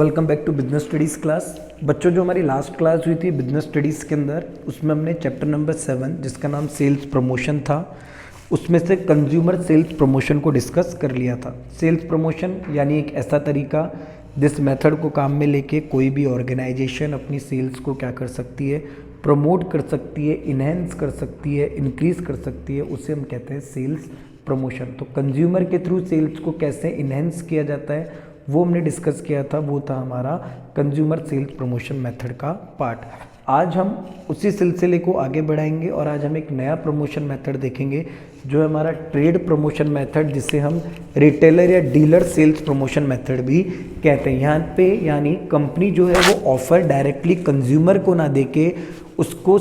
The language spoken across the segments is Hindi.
Welcome back to business studies class. बच्चों, जो हमारी लास्ट क्लास हुई थी बिजनेस स्टडीज़ के अंदर, उसमें हमने चैप्टर नंबर 7 जिसका नाम सेल्स प्रमोशन था, उसमें से कंज्यूमर सेल्स प्रमोशन को डिस्कस कर लिया था। सेल्स प्रमोशन यानी एक ऐसा तरीका जिस मेथड को काम में लेके कोई भी ऑर्गेनाइजेशन अपनी सेल्स को क्या कर सकती है, प्रमोट कर सकती है, इन्हेंस कर सकती है, इंक्रीज कर सकती है, उसे हम कहते हैं सेल्स प्रमोशन। तो कंज्यूमर के थ्रू सेल्स को कैसे इन्हेंस किया जाता है वो हमने डिस्कस किया था, वो था हमारा कंज्यूमर सेल्स प्रमोशन मेथड का पार्ट। आज हम उसी सिलसिले को आगे बढ़ाएंगे और आज हम एक नया प्रमोशन मेथड देखेंगे जो है हमारा ट्रेड प्रमोशन मेथड, जिसे हम रिटेलर या डीलर सेल्स प्रमोशन मेथड भी कहते हैं। यहाँ पे यानी कंपनी जो है वो ऑफर डायरेक्टली कंज्यूमर को ना देके उसको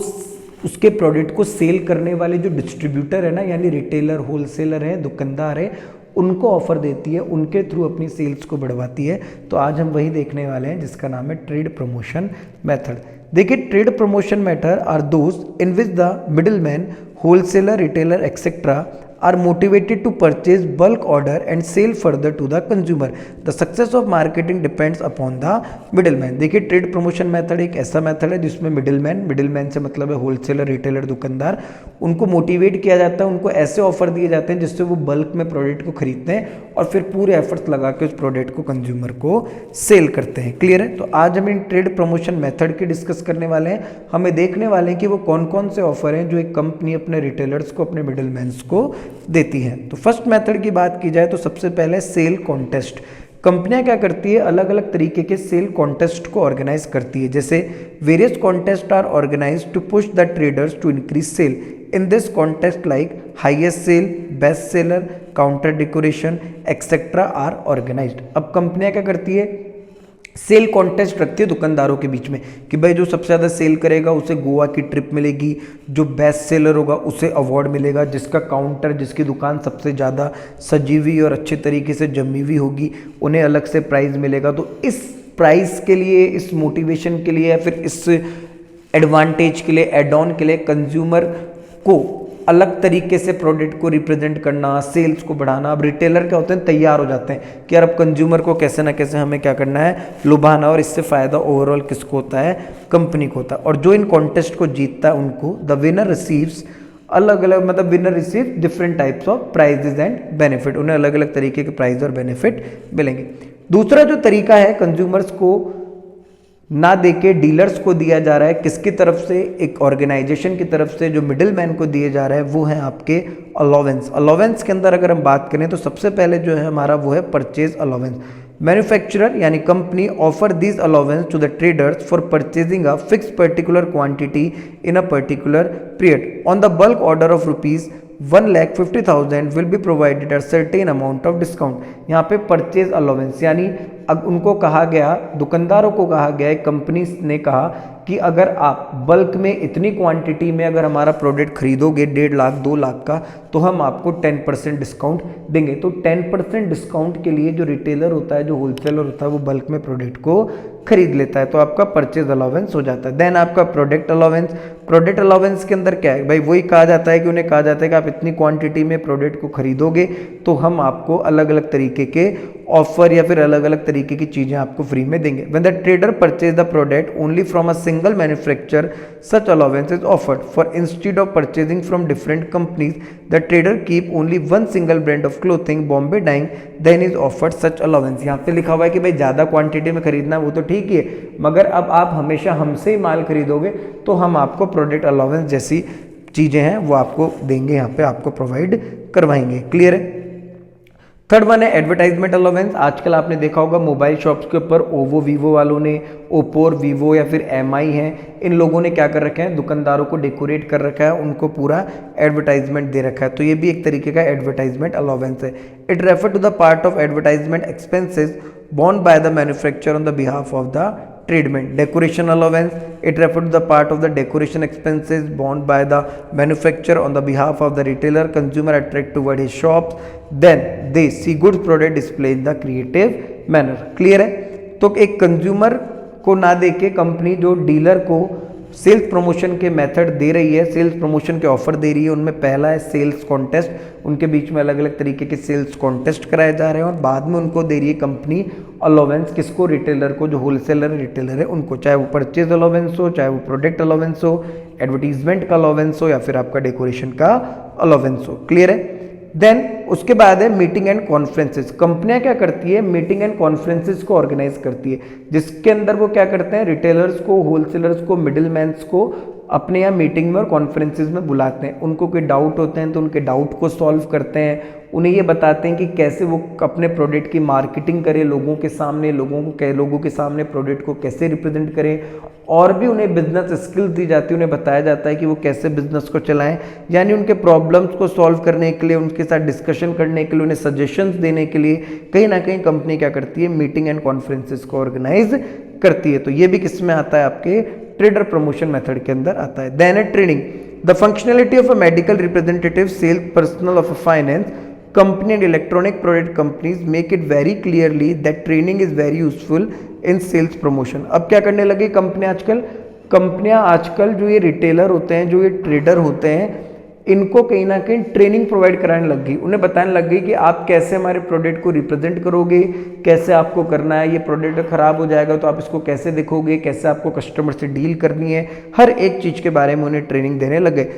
उसके प्रोडक्ट को सेल करने वाले जो डिस्ट्रीब्यूटर है ना, यानी रिटेलर, होलसेलर है, दुकानदार है, उनको ऑफर देती है, उनके थ्रू अपनी सेल्स को बढ़वाती है। तो आज हम वही देखने वाले हैं जिसका नाम है ट्रेड प्रमोशन मेथड। देखिए, trade promotion method are those in which the middle man, wholesaler, retailer etcetera are motivated to purchase bulk order and sell further to the consumer. The success of marketing depends upon the middleman. देखिए, ट्रेड प्रमोशन मेथड एक ऐसा मेथड है जिसमें मिडिलमैन से मतलब है होलसेलर, रिटेलर, दुकानदार, उनको मोटिवेट किया जाता है, उनको ऐसे ऑफर दिए जाते हैं जिससे वो बल्क में प्रोडक्ट को खरीदते हैं और फिर पूरे एफर्ट्स लगा के उस प्रोडक्ट को कंज्यूमर को सेल करते हैं। क्लियर है? तो आज हम इन ट्रेड प्रमोशन मेथड की डिस्कस करने वाले हैं। हमें देखने वाले हैं कि वो कौन कौन से ऑफर हैं जो एक कंपनी अपने रिटेलर्स को, अपने मिडिलमैन्स को देती है। तो फर्स्ट मेथड की बात की जाए तो सबसे पहले सेल कॉन्टेस्ट। कंपनियां क्या करती है, अलग अलग तरीके के सेल कॉन्टेस्ट को ऑर्गेनाइज करती है। जैसे various contest are organise to push the traders to increase sale. In this contest like highest sale, best seller, counter decoration etcetera are organised. अब कंपनियां क्या करती है, सेल कॉन्टेस्ट रखती है दुकानदारों के बीच में कि भाई जो सबसे ज़्यादा सेल करेगा उसे गोवा की ट्रिप मिलेगी, जो बेस्ट सेलर होगा उसे अवार्ड मिलेगा, जिसका काउंटर, जिसकी दुकान सबसे ज़्यादा सजी हुई और अच्छे तरीके से जमी हुई होगी उन्हें अलग से प्राइज़ मिलेगा। तो इस प्राइस के लिए, इस मोटिवेशन के लिए या फिर इस एडवांटेज के लिए, एड ऑन के लिए कंज्यूमर को अलग तरीके से प्रोडक्ट को रिप्रेजेंट करना, सेल्स को बढ़ाना। अब रिटेलर क्या होते हैं, तैयार हो जाते हैं कि यार अब कंज्यूमर को कैसे ना कैसे हमें क्या करना है, लुभाना, और इससे फ़ायदा ओवरऑल किसको होता है, कंपनी को होता है। और जो इन कॉन्टेस्ट को जीतता है उनको द विनर रिसीव्स अलग अलग, मतलब winner receive different types of prizes and benefit. उन्हें अलग अलग तरीके के प्राइज और बेनिफिट मिलेंगे। दूसरा जो तरीका है कंज्यूमर्स को ना देके डीलर्स को दिया जा रहा है, किसकी तरफ से, एक ऑर्गेनाइजेशन की तरफ से, जो मिडिल मैन को दिए जा रहा है, वो है आपके अलाउंस। अलाउंस के अंदर अगर हम बात करें तो सबसे पहले जो है हमारा वो है परचेज अलाउंस। मैन्युफैक्चरर यानी company offer this allowance to the traders for purchasing a fix particular quantity in a particular period on the bulk order of rupees 1,50,000 will be provided at certain amount of discount. यहाँ पे परचेज अलाउंस यानी अब उनको कहा गया, दुकानदारों को कहा गया, कंपनी ने कहा कि अगर आप बल्क में इतनी क्वांटिटी में अगर हमारा प्रोडक्ट खरीदोगे 1.5 लाख 2 लाख का, तो हम आपको 10% डिस्काउंट देंगे। तो 10% डिस्काउंट के लिए जो रिटेलर होता है, जो होलसेलर होता है, वो बल्क में प्रोडक्ट को खरीद लेता है, तो आपका परचेज अलाउंस हो जाता है। देन आपका प्रोडक्ट अलाउंस। प्रोडक्ट अलाउंस के अंदर क्या है भाई, वही कहा जाता है कि उन्हें कहा जाता है कि आप इतनी क्वांटिटी में प्रोडक्ट को खरीदोगे तो हम आपको अलग अलग तरीके के ऑफर या फिर अलग अलग तरीके की चीजें आपको फ्री में देंगे। When the trader purchase the product only from a single manufacturer, such allowance is offered for instead of purchasing from different companies the trader keep only one single brand of clothing, Bombay Dyeing, then is offered such allowance. यहाँ पे लिखा हुआ है कि भाई ज़्यादा क्वांटिटी में खरीदना वो तो ठीक ही है, मगर अब आप हमेशा हमसे ही माल खरीदोगे तो हम आपको प्रोडक्ट अलाउंस जैसी चीज़ें हैं वो आपको देंगे, यहाँ पे आपको प्रोवाइड करवाएंगे। क्लियर है? थर्ड वन है एडवर्टाइजमेंट अलाउंस। आजकल आपने देखा होगा मोबाइल शॉप्स के ऊपर ओवो, वीवो वालों ने, ओप्पो और वीवो या फिर एमआई हैं, इन लोगों ने क्या कर रखे हैं, दुकानदारों को डेकोरेट कर रखा है, उनको पूरा एडवर्टाइजमेंट दे रखा है। तो ये भी एक तरीके का एडवर्टाइजमेंट अलाउंस है। It refer to the part of advertisement expenses borne by the manufacturer on the behalf of the tradesman. Decoration allowance, it refers to the part of the decoration expenses borne by the manufacturer on the behalf of the retailer. Consumer attract toward his shops, then they see good product display in the creative manner. Clear है? तो एक कंज्यूमर को ना देके कंपनी जो डीलर को सेल्स प्रमोशन के मेथड दे रही है, सेल्स प्रमोशन के ऑफर दे रही है, उनमें पहला है सेल्स कॉन्टेस्ट। उनके बीच में अलग अलग तरीके के सेल्स कॉन्टेस्ट कराए जा रहे हैं और बाद में उनको दे रही है कंपनी अलाउंस किसको, रिटेलर को, जो होलसेलर रिटेलर है उनको, चाहे वो परचेज अलाउंस हो, चाहे वो प्रोडक्ट अलाउंस हो, एडवर्टीजमेंट का अलाउंस हो, या फिर आपका डेकोरेशन का अलाउंस हो। क्लियर है। देन उसके बाद है मीटिंग एंड कॉन्फ्रेंसेस। कंपनियां क्या करती है, मीटिंग एंड कॉन्फ्रेंसेस को ऑर्गेनाइज करती है, जिसके अंदर वो क्या करते हैं, रिटेलर्स को, होलसेलर्स को, मिडिल मैन्स को अपने यहाँ मीटिंग में और कॉन्फ्रेंसेस में बुलाते हैं। उनको कोई डाउट होते हैं तो उनके डाउट को सॉल्व करते हैं, उन्हें ये बताते हैं कि कैसे वो अपने प्रोडक्ट की मार्केटिंग करें लोगों के सामने, लोगों के सामने प्रोडक्ट को कैसे रिप्रेजेंट करें, और भी उन्हें बिजनेस स्किल्स दी जाती है, उन्हें बताया जाता है कि वो कैसे बिजनेस को चलाएं, यानी उनके प्रॉब्लम्स को सॉल्व करने के लिए, उनके साथ डिस्कशन करने के लिए, उन्हें सजेशंस देने के लिए कहीं ना कहीं कंपनी क्या करती है, मीटिंग एंड कॉन्फ्रेंसेस को ऑर्गेनाइज करती है। तो ये भी किस में आता है, आपके ट्रेडर प्रमोशन मेथड के अंदर आता है। देन है training, the functionality of a medical representative, sales personal of a finance company and electronic product companies make it very clearly that training is very useful in sales promotion। अब क्या करने लगे कंपनियां आजकल जो ये रिटेलर होते हैं, जो ये ट्रेडर होते हैं, इनको कहीं ना कहीं ट्रेनिंग प्रोवाइड कराने लग गई, उन्हें बताने लग गई कि आप कैसे हमारे प्रोडक्ट को रिप्रेजेंट करोगे, कैसे आपको करना है, ये प्रोडक्ट खराब हो जाएगा तो आप इसको कैसे देखोगे, कैसे आपको कस्टमर से डील करनी है, हर एक चीज़ के बारे में उन्हें ट्रेनिंग देने लग गए।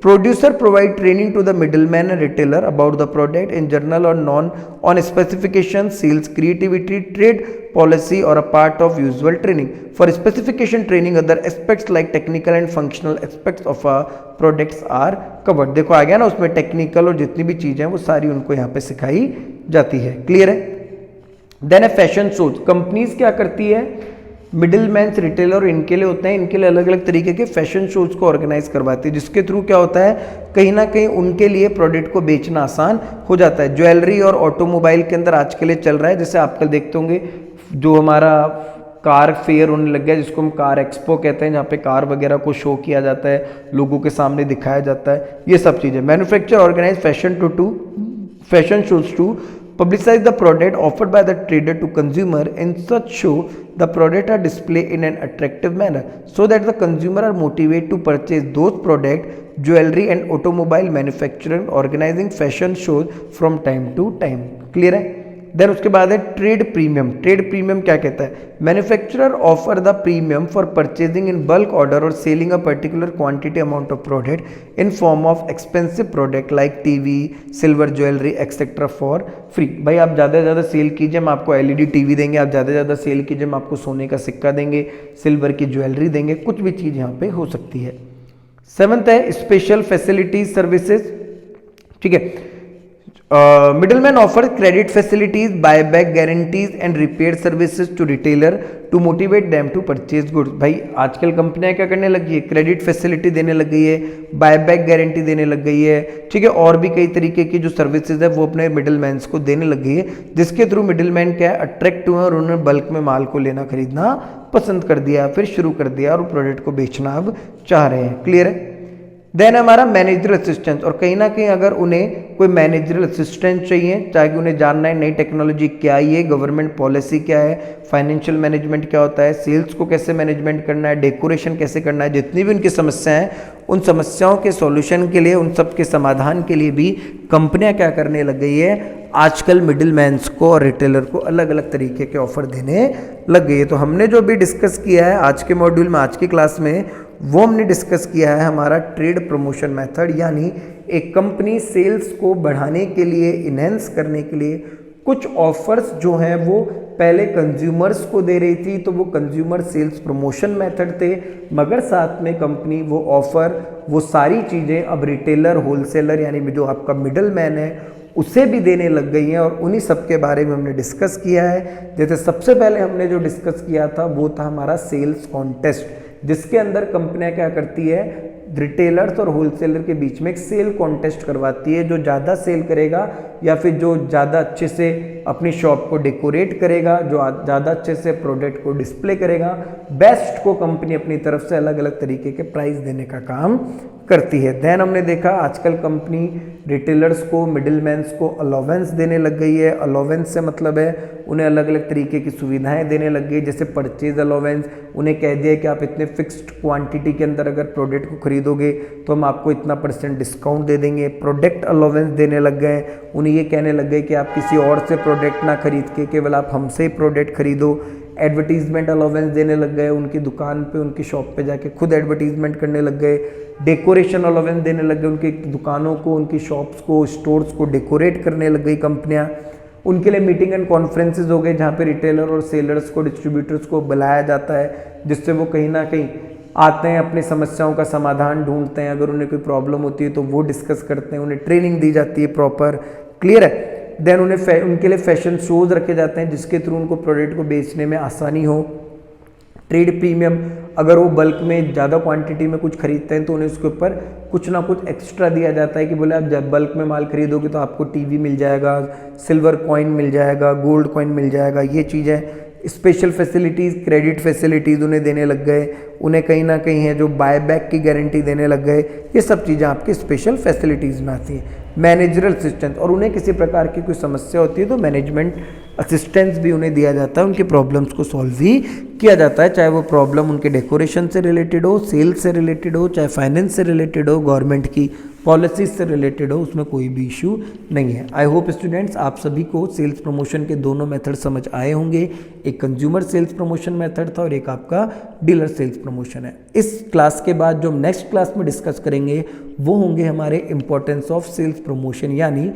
Producer provide training to the middleman and retailer about the product in general or non on specification, sales, creativity, trade policy or a part of usual training. For specification training, other aspects like technical and functional aspects of a products are covered। देखो आ गया ना, उसमें टेक्निकल और जितनी भी चीजें हैं वो सारी उनको यहाँ पे सिखाई जाती है। क्लियर है। देन है फैशन शोज। कंपनीज क्या करती है, मिडिल मैन्स, रिटेलर और इनके लिए होते हैं, इनके लिए अलग अलग तरीके के फैशन शोज को ऑर्गेनाइज करवाती है, जिसके थ्रू क्या होता है, कहीं ना कहीं उनके लिए प्रोडक्ट को बेचना आसान हो जाता है। ज्वेलरी और ऑटोमोबाइल के अंदर आज के लिए चल रहा है, जैसे आजकल देखते होंगे जो हमारा कार फेयर होने लग गया, जिसको हम कार एक्सपो कहते हैं, जहाँ पे कार वगैरह को शो किया जाता है, लोगों के सामने दिखाया जाता है, ये सब चीज़ें। Manufacture organise fashion shows to publicize the product offered by the trader to consumer. In such show, the product are displayed in an attractive manner so that the consumer are motivated to purchase those product। Jewelry and automobile manufacturer organizing fashion shows from time to time। Clear है। देन उसके बाद है ट्रेड प्रीमियम। ट्रेड प्रीमियम क्या कहता है, manufacturer offer the premium for purchasing in bulk order और selling a particular quantity amount of product in form of expensive product like TV, silver, jewellery etcetera for free. भाई आप ज़्यादा से ज़्यादा सेल कीजिए, हम आपको एलईडी टीवी देंगे, आप ज़्यादा से ज़्यादा सेल कीजिए, हम आपको सोने का सिक्का देंगे, सिल्वर की ज्वेलरी देंगे, कुछ भी चीज़ यहाँ पे हो सकती है। 7th है स्पेशल फैसिलिटीज सर्विसेज। ठीक है। Middleman offer credit facilities, buyback guarantees and repair services to retailer to motivate them to purchase goods। भाई आजकल कंपनियां क्या करने लगी है, क्रेडिट फैसिलिटी देने लग गई है, बायबैक गारंटी देने लग गई है, ठीक है, और भी कई तरीके की जो सर्विसेज है वो अपने मिडिलमैन्स को देने लग गई है, जिसके थ्रू मिडिलमैन क्या है, अट्रैक्ट हुए और उन्होंने बल्क में माल को लेना खरीदना पसंद कर दिया, फिर शुरू कर दिया और प्रोडक्ट को बेचना अब चाह रहे हैं। क्लियर है। देन हमारा मैनेजरल असिस्टेंस, और कहीं ना कहीं अगर उन्हें कोई मैनेजरल असिस्टेंस चाहिए, ताकि उन्हें जानना है नई टेक्नोलॉजी क्या है, गवर्नमेंट पॉलिसी क्या है, फाइनेंशियल मैनेजमेंट क्या होता है, सेल्स को कैसे मैनेजमेंट करना है, डेकोरेशन कैसे करना है, जितनी भी उनकी समस्याएं हैं उन समस्याओं के सॉल्यूशन के लिए, उन सब के समाधान के लिए भी कंपनियां क्या करने लग गई है, आजकल मिडिल मैन्स को और रिटेलर को अलग अलग तरीके के ऑफर देने लग गई है। तो हमने जो भी डिस्कस किया है आज के मॉड्यूल में, आज की क्लास में, वो हमने डिस्कस किया है हमारा ट्रेड प्रमोशन मेथड, यानी एक कंपनी सेल्स को बढ़ाने के लिए, इनहेंस करने के लिए कुछ ऑफर्स जो हैं वो पहले कंज्यूमर्स को दे रही थी, तो वो कंज्यूमर सेल्स प्रमोशन मेथड थे, मगर साथ में कंपनी वो ऑफर, वो सारी चीज़ें अब रिटेलर, होलसेलर यानी जो आपका मिडल मैन है उसे भी देने लग गई हैं, और उन्हीं सब के बारे में हमने डिस्कस किया है। जैसे सबसे पहले हमने जो डिस्कस किया था वो था हमारा सेल्स कॉन्टेस्ट, जिसके अंदर कंपनियां क्या करती है, रिटेलर्स और होलसेलर के बीच में एक सेल कॉन्टेस्ट करवाती है, जो ज़्यादा सेल करेगा या फिर जो ज़्यादा अच्छे से अपनी शॉप को डेकोरेट करेगा, जो ज़्यादा अच्छे से प्रोडक्ट को डिस्प्ले करेगा, बेस्ट को कंपनी अपनी तरफ से अलग अलग तरीके के प्राइस देने का काम करती है। देन हमने देखा आजकल कंपनी रिटेलर्स को, मिडिलमैन्स को अलाउंस देने लग गई है। अलाउंस से मतलब है उन्हें अलग अलग तरीके की सुविधाएं देने लग गई, जैसे परचेज अलाउंस। उन्हें कह दिया कि आप इतने फिक्स्ड क्वांटिटी के अंदर अगर प्रोडक्ट को खरीदोगे तो हम आपको इतना % डिस्काउंट दे देंगे। प्रोडक्ट अलाउंस देने लग गए, उन्हें ये कहने लग गए कि आप किसी और से प्रोडक्ट ना खरीद के केवल आप हमसे ही प्रोडक्ट खरीदो। एडवर्टीजमेंट अलाउंस देने लग गए, उनकी दुकान पे, उनकी शॉप पे जाके खुद एडवर्टीजमेंट करने लग गए। डेकोरेशन अलाउंस देने लग गए, उनकी दुकानों को, उनकी शॉप्स को, स्टोर्स को डेकोरेट करने लग गई कंपनियां। उनके लिए मीटिंग एंड कॉन्फ्रेंसेज हो गए, जहाँ पे रिटेलर और सेलर्स को, डिस्ट्रीब्यूटर्स को बुलाया जाता है, जिससे वो कहीं ना कहीं आते हैं, अपनी समस्याओं का समाधान ढूंढते हैं। अगर उन्हें कोई प्रॉब्लम होती है तो वो डिस्कस करते हैं, उन्हें ट्रेनिंग दी जाती है प्रॉपर। क्लियर है। देन उनके लिए फैशन शोज रखे जाते हैं, जिसके थ्रू उनको प्रोडक्ट को बेचने में आसानी हो। ट्रेड प्रीमियम, अगर वो बल्क में ज़्यादा क्वांटिटी में कुछ खरीदते हैं तो उन्हें उसके ऊपर कुछ ना कुछ एक्स्ट्रा दिया जाता है कि बोले आप जब बल्क में माल खरीदोगे तो आपको टीवी मिल जाएगा, सिल्वर कॉइन मिल जाएगा, गोल्ड कॉइन मिल जाएगा, ये चीज़ें। स्पेशल फैसिलिटीज़, क्रेडिट फैसिलिटीज़ उन्हें देने लग गए। उन्हें कहीं ना कहीं है जो बायबैक की गारंटी देने लग गए। ये सब चीज़ें आपकी स्पेशल फैसिलिटीज़ में आती हैं। मैनेजरल असिस्टेंस, और उन्हें किसी प्रकार की कोई समस्या होती है तो मैनेजमेंट असिस्टेंस भी उन्हें दिया जाता है, उनकी प्रॉब्लम्स को सॉल्व भी किया जाता है, चाहे वो प्रॉब्लम उनके डेकोरेशन से रिलेटेड हो, सेल्स से रिलेटेड हो, चाहे फाइनेंस से रिलेटेड हो, गवर्नमेंट की पॉलिसीज से रिलेटेड हो, उसमें कोई भी इशू नहीं है। आई होप स्टूडेंट्स आप सभी को सेल्स प्रमोशन के दोनों मेथड समझ आए होंगे। एक कंज्यूमर सेल्स प्रमोशन मेथड था और एक आपका डीलर सेल्स प्रमोशन है। इस क्लास के बाद जो हम नेक्स्ट क्लास में डिस्कस करेंगे वो होंगे हमारे इंपॉर्टेंस ऑफ सेल्स प्रमोशन, यानी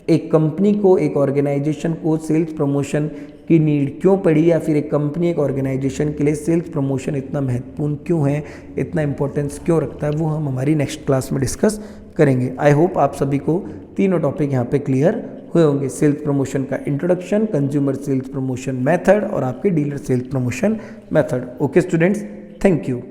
एक कंपनी को, एक ऑर्गेनाइजेशन को सेल्स प्रमोशन की नीड क्यों पड़ी, या फिर एक कंपनी, एक ऑर्गेनाइजेशन के लिए सेल्स प्रमोशन इतना महत्वपूर्ण क्यों है, इतना इंपॉर्टेंस क्यों रखता है, वो हम हमारी नेक्स्ट क्लास में डिस्कस करेंगे। आई होप आप सभी को तीनों टॉपिक यहाँ पे क्लियर हुए होंगे। सेल्स प्रमोशन का introduction, consumer sales promotion method और आपके dealer sales promotion method. Okay students, thank you.